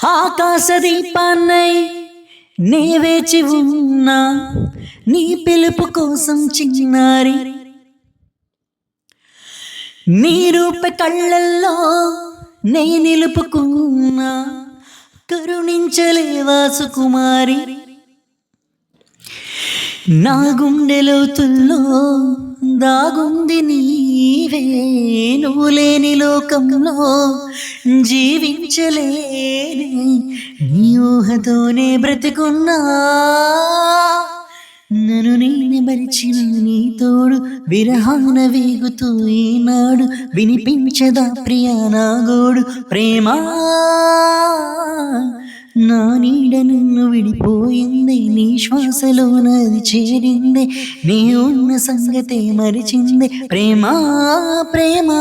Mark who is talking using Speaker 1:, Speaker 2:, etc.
Speaker 1: ఆకాశ దీపాన్నై నే వేచి ఉన్నా నీ పిలుపు కోసం చిన్నారి, నీ రూప కళ్ళల్లో నే నిలుపుకున్నా కరుణించలేవా సుకుమారి. నా గుండె లోతుల్లో దాగుంది నీవే, నువ్వు లేని లోకంలో జీవించలేనే, నీ ఊహతోనే బ్రతికున్నా నన్ను నేనే మరిచిన నీ తోడు విరహాన వేగుతూ ఈనాడు వినిపించదా ప్రియా నా గోడు. ప్రేమా నా నీడ నిన్ను విడిపోయింది, నీ శ్వాసలో నది చేరింది, నీ ఉన్న సంగతే మరిచింది. ప్రేమా ప్రేమా